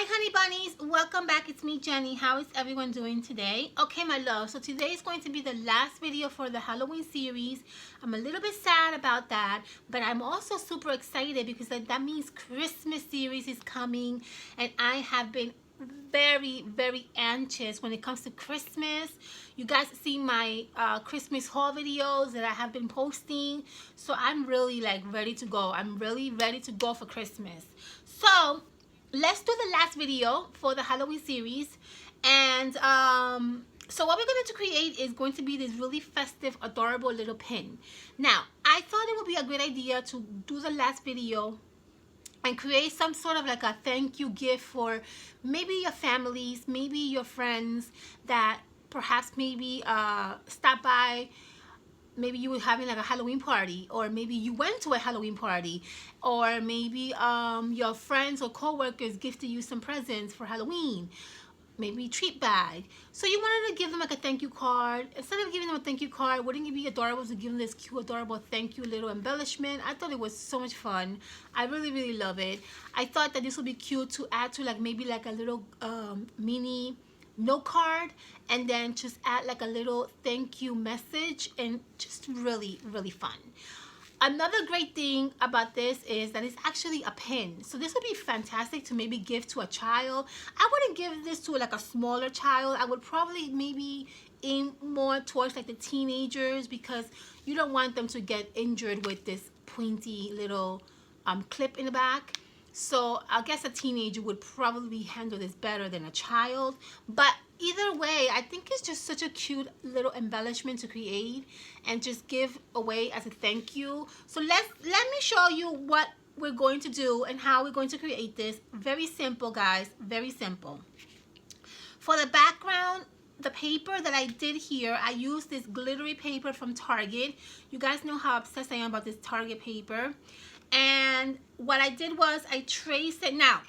honey bunnies, welcome back. It's me, Jenny. How is everyone doing today? Okay, my love, so today is going to be the last video for the Halloween series. I'm a little bit sad about that, but I'm also super excited because that means Christmas series is coming, and I have been very anxious when it comes to Christmas. You guys see my Christmas haul videos that I have been posting, so I'm really ready to go. I'm really ready to go for Christmas. So let's do the last video for the Halloween series. And so what we're going to create is going to be this really festive, adorable little pin. Now, I thought it would be a great idea to do the last video and create some sort of like a thank you gift for maybe your families, maybe your friends that perhaps maybe stop by. Maybe you were having like a Halloween party, or maybe you went to a Halloween party, or maybe your friends or co-workers gifted you some presents for Halloween, maybe treat bag. So you wanted to give them like a thank you card. Instead of giving them a thank you card, wouldn't it be adorable to give them this cute, adorable thank you little embellishment? I thought it was so much fun. I really love it. I thought that this would be cute to add to like maybe like a little mini note card, and then just add like a little thank you message, and just really fun. Another great thing about this is that it's actually a pin, so this would be fantastic to maybe give to a child. I wouldn't give this to like a smaller child. I would probably maybe aim more towards like the teenagers, because you don't want them to get injured with this pointy little clip in the back. So I guess a teenager would probably handle this better than a child. But either way, I think it's just such a cute little embellishment to create and just give away as a thank you. So let me show you what we're going to do and how we're going to create this. Very simple, guys, very simple. For the background, the paper that I did here, I used this glittery paper from Target. You guys know how obsessed I am about this Target paper. And what I did was I traced it. Now,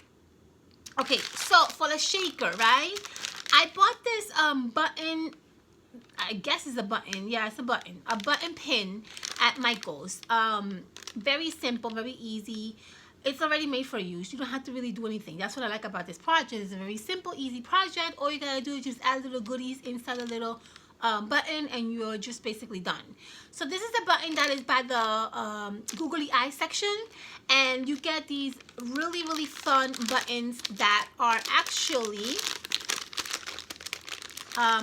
okay, so for the shaker, right, I bought this button, I guess it's a button, yeah, it's a button pin at Michael's. Very simple, very easy. It's already made for use. You don't have to really do anything. That's what I like about this project. It's a very simple, easy project. All you gotta do is just add little goodies inside a little button, and you're just basically done. So this is a button that is by the googly eye section, and you get these really fun buttons that are actually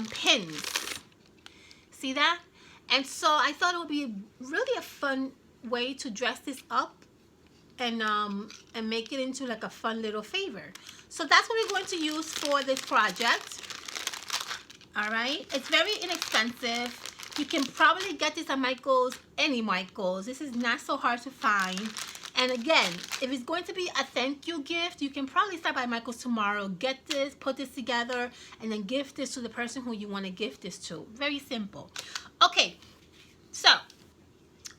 pins. See that? And so I thought it would be really a fun way to dress this up and make it into like a fun little favor. So that's what we're going to use for this project. All right, it's very inexpensive. You can probably get this at Michael's, any Michael's. This is not so hard to find. And again, if it's going to be a thank you gift, you can probably stop by Michael's tomorrow, get this, put this together, and then gift this to the person who you want to gift this to. Very simple. Okay, so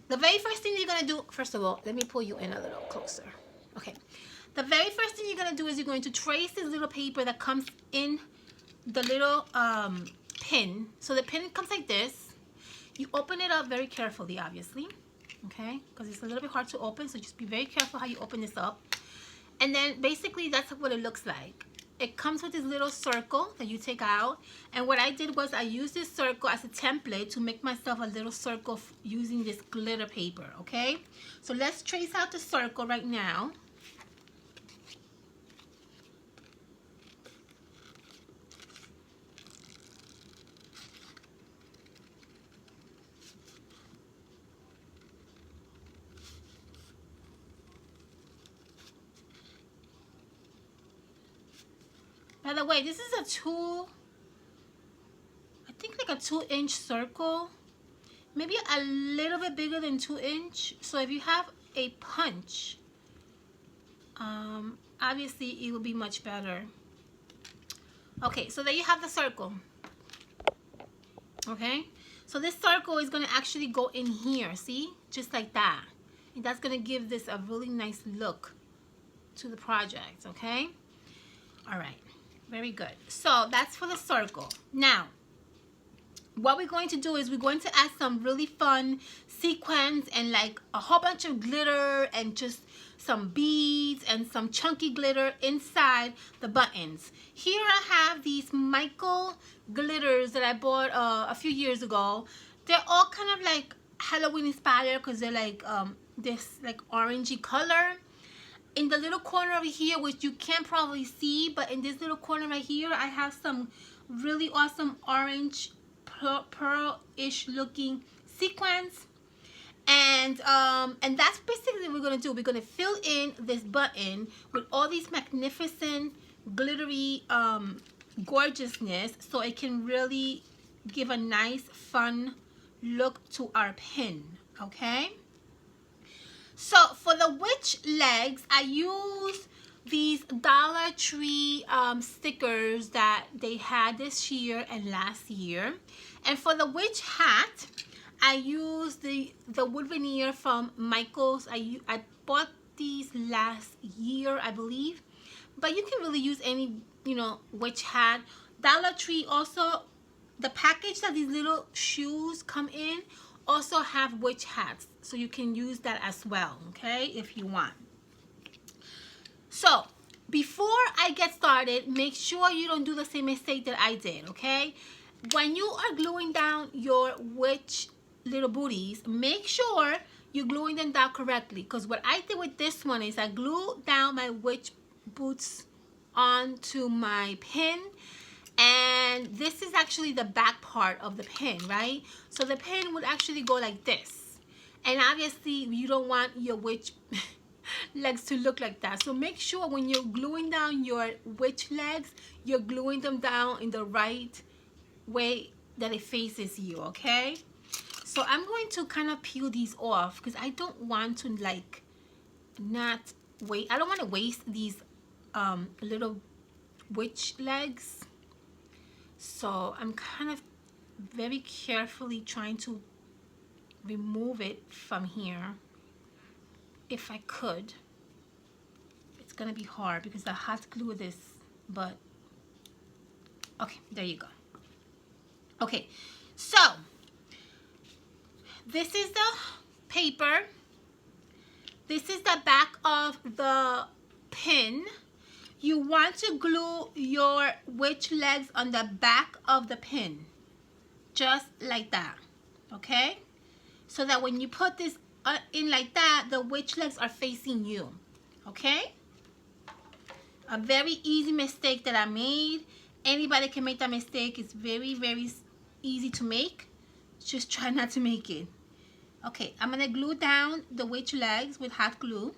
the very first thing you're going to do, first of all, let me pull you in a little closer. Okay, the very first thing you're going to do is you're going to trace this little paper that comes in the little pin. So the pin comes like this. You open it up very carefully, obviously, okay, because it's a little bit hard to open, so just be very careful how you open this up. And then basically that's what it looks like. It comes with this little circle that you take out, and what I did was I used this circle as a template to make myself a little circle using this glitter paper. Okay, so let's trace out the circle right now. By the way, this is a I think like a 2-inch circle, maybe a little bit bigger than 2-inch. So if you have a punch, obviously it will be much better. Okay, so there you have the circle. Okay, so this circle is gonna actually go in here, see, just like that. And that's gonna give this a really nice look to the project. Okay, all right. Very good. So that's for the circle. Now, what we're going to do is we're going to add some really fun sequins and like a whole bunch of glitter and just some beads and some chunky glitter inside the buttons. Here I have these Michael glitters that I bought a few years ago. They're all kind of like Halloween inspired because they're like this like orangey color. In the little corner over here, which you can't probably see, but in this little corner right here, I have some really awesome orange pearl-ish looking sequins. And that's basically what we're gonna do. We're gonna fill in this button with all these magnificent glittery gorgeousness, so it can really give a nice fun look to our pin. Okay, so for the witch legs, I use these Dollar Tree stickers that they had this year and last year. And for the witch hat, I use the wood veneer from Michael's. I bought these last year, I believe, but you can really use any, you know, witch hat. Dollar Tree also, the package that these little shoes come in also have witch hats, so you can use that as well, okay, if you want. So before I get started, make sure you don't do the same mistake that I did, okay? When you are gluing down your witch little booties, make sure you're gluing them down correctly, because what I did with this one is I glued down my witch boots onto my pin, and this is actually the back part of the pin, right? So the pin would actually go like this, and obviously you don't want your witch legs to look like that. So make sure when you're gluing down your witch legs, you're gluing them down in the right way that it faces you, okay? So I'm going to kind of peel these off because I don't want to like not wait. I don't want to waste these little witch legs. So I'm kind of very carefully trying to remove it from here if I could. It's gonna be hard because I have to glue this, but okay, there you go. Okay, so this is the paper. This is the back of the pin. You want to glue your witch legs on the back of the pin, just like that, okay? So that when you put this in like that, the witch legs are facing you, okay? A very easy mistake that I made. Anybody can make that mistake. It's very, very easy to make. Just try not to make it. Okay, I'm gonna glue down the witch legs with hot glue,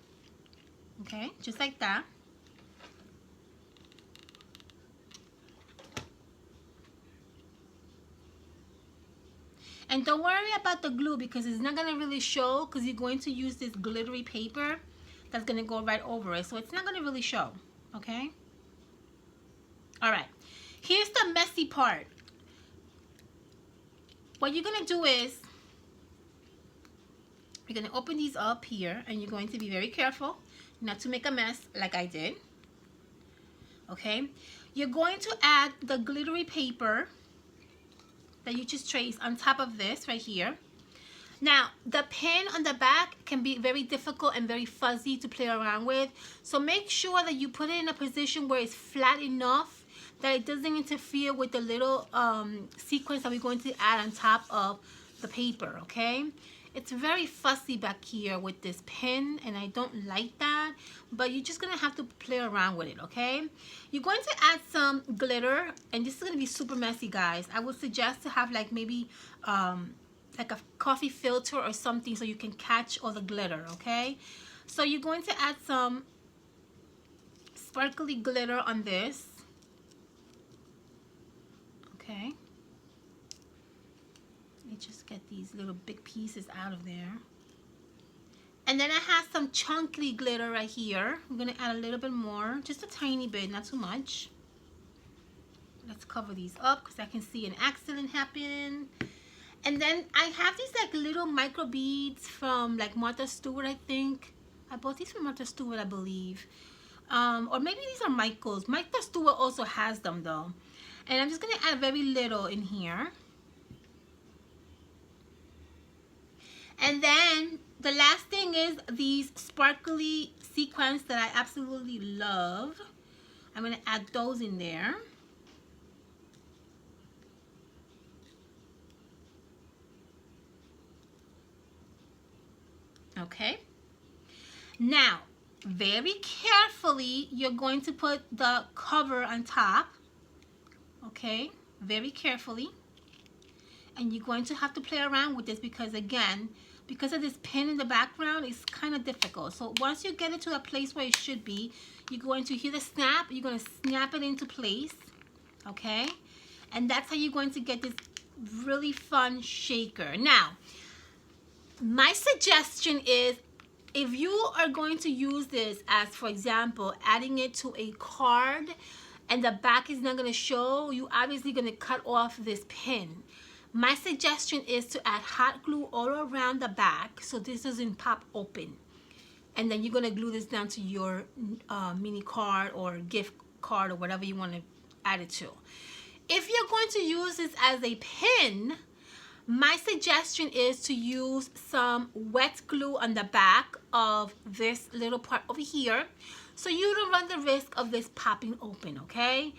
okay, just like that. And don't worry about the glue because it's not gonna really show because you're going to use this glittery paper that's gonna go right over it, so it's not gonna really show, okay? All right, here's the messy part. What you're gonna do is you're gonna open these up here, and you're going to be very careful not to make a mess like I did, okay? You're going to add the glittery paper that you just traced on top of this right here. Now, the pin on the back can be very difficult and very fuzzy to play around with, so make sure that you put it in a position where it's flat enough that it doesn't interfere with the little sequins that we're going to add on top of the paper, okay? It's very fussy back here with this pin, and I don't like that, but you're just gonna have to play around with it, okay? You're going to add some glitter, and this is gonna be super messy, guys. I would suggest to have like maybe like a coffee filter or something so you can catch all the glitter, okay? So you're going to add some sparkly glitter on this, okay? Let me just get these little big pieces out of there. And then I have some chunky glitter right here. I'm gonna add a little bit more, just a tiny bit, not too much. Let's cover these up because I can see an accident happen. And then I have these like little micro beads from like Martha Stewart, I think. I bought these from Martha Stewart, I believe. Or maybe these are Michael's. Martha Stewart also has them though. And I'm just gonna add very little in here. And then the last thing is these sparkly sequins that I absolutely love. I'm going to add those in there. Okay. Now, very carefully, you're going to put the cover on top. Okay, very carefully. And you're going to have to play around with this because, again, because of this pin in the background, it's kind of difficult. So once you get it to a place where it should be, you're going to hear the snap. You're going to snap it into place. Okay, and that's how you're going to get this really fun shaker. Now, my suggestion is, if you are going to use this as, for example, adding it to a card and the back is not going to show, you obviously going to cut off this pin. My suggestion is to add hot glue all around the back so this doesn't pop open. And then you're going to glue this down to your mini card or gift card or whatever you want to add it to. If you're going to use this as a pin, my suggestion is to use some wet glue on the back of this little part over here so you don't run the risk of this popping open, okay?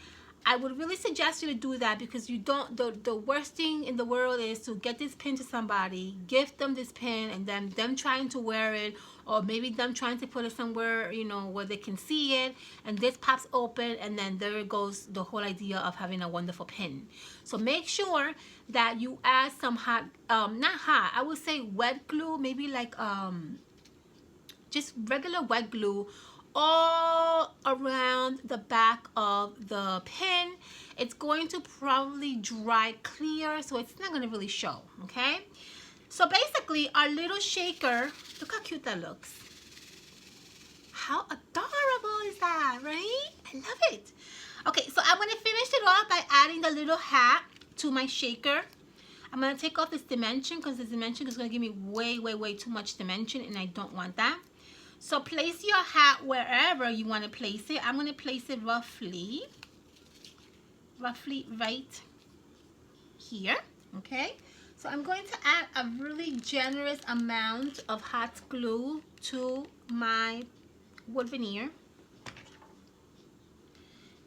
I would really suggest you to do that because you don't, the worst thing in the world is to get this pin to somebody, gift them this pin, and then them trying to wear it, or maybe them trying to put it somewhere, you know, where they can see it, and this pops open, and then there goes the whole idea of having a wonderful pin. So make sure that you add some hot, not hot, I would say wet glue, maybe like just regular wet glue all around the back of the pin. It's going to probably dry clear, so it's not going to really show, okay? So basically, our little shaker, look how cute that looks. How adorable is that, right? I love it. Okay, so I'm going to finish it off by adding the little hat to my shaker. I'm going to take off this dimension because this dimension is going to give me way too much dimension, and I don't want that. So place your hat wherever you want to place it. I'm going to place it roughly right here, okay? So I'm going to add a really generous amount of hot glue to my wood veneer.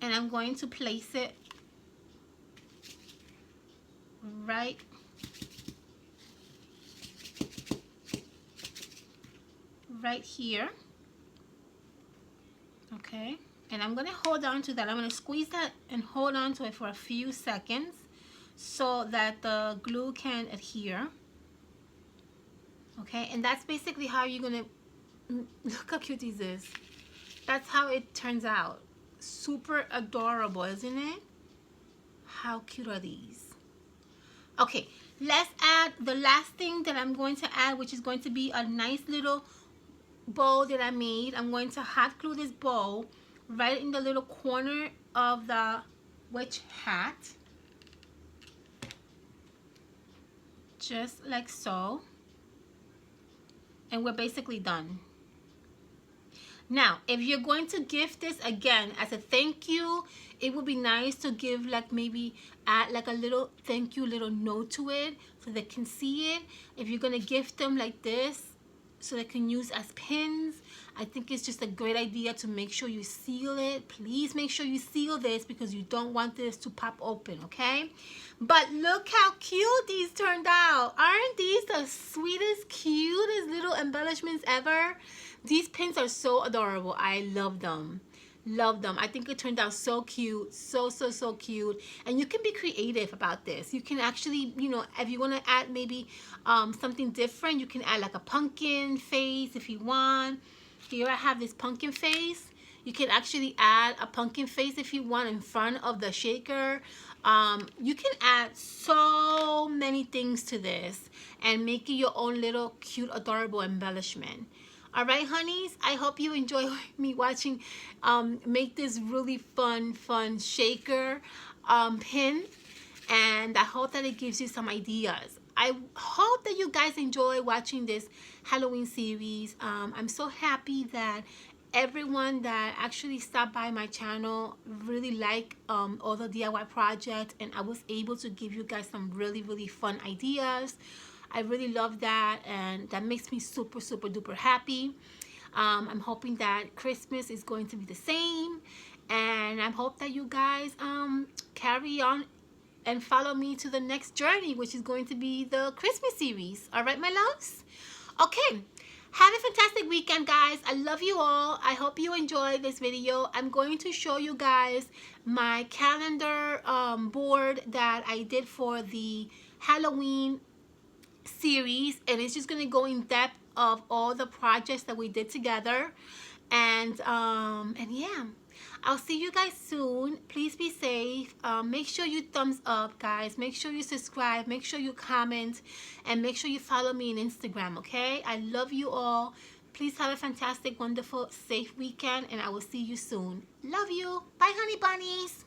And I'm going to place it right here, okay? And I'm going to hold on to that. I'm going to squeeze that and hold on to it for a few seconds so that the glue can adhere, okay? And that's basically how you're going to, look how cute this is. That's how it turns out. Super adorable, isn't it? How cute are these? Okay, let's add the last thing that I'm going to add, which is going to be a nice little bow that I made. I'm going to hot glue this bow right in the little corner of the witch hat, just like so, and we're basically done. Now, if you're going to gift this, again, as a thank you, it would be nice to give like maybe add like a little thank you little note to it so they can see it. If you're going to gift them like this so they can use as pins, I think it's just a great idea to make sure you seal it. Please make sure you seal this because you don't want this to pop open, okay? But look how cute these turned out. Aren't these the sweetest, cutest little embellishments ever? These pins are so adorable. I love them. Love them. I think it turned out so cute. So cute. And you can be creative about this. You can actually, you know, if you want to add maybe something different, you can add like a pumpkin face if you want. Here I have this pumpkin face. You can actually add a pumpkin face if you want in front of the shaker. You can add so many things to this and make it your own little cute, adorable embellishment. All right, honeys, I hope you enjoy me watching make this really fun shaker pin, and I hope that it gives you some ideas. I hope that you guys enjoy watching this Halloween series. I'm so happy that everyone that actually stopped by my channel really like all the DIY projects, and I was able to give you guys some really fun ideas. I really love that, and that makes me super duper happy. I'm hoping that Christmas is going to be the same, and I hope that you guys carry on and follow me to the next journey, which is going to be the Christmas series. All right, my loves? Okay. Have a fantastic weekend, guys. I love you all. I hope you enjoyed this video. I'm going to show you guys my calendar board that I did for the Halloween series, and it's just going to go in depth of all the projects that we did together. And yeah, I'll see you guys soon. Please be safe. Make sure you thumbs up, guys. Make sure you subscribe. Make sure you comment, and make sure you follow me on Instagram. Okay, I love you all. Please have a fantastic, wonderful, safe weekend, and I will see you soon. Love you. Bye, honey bunnies.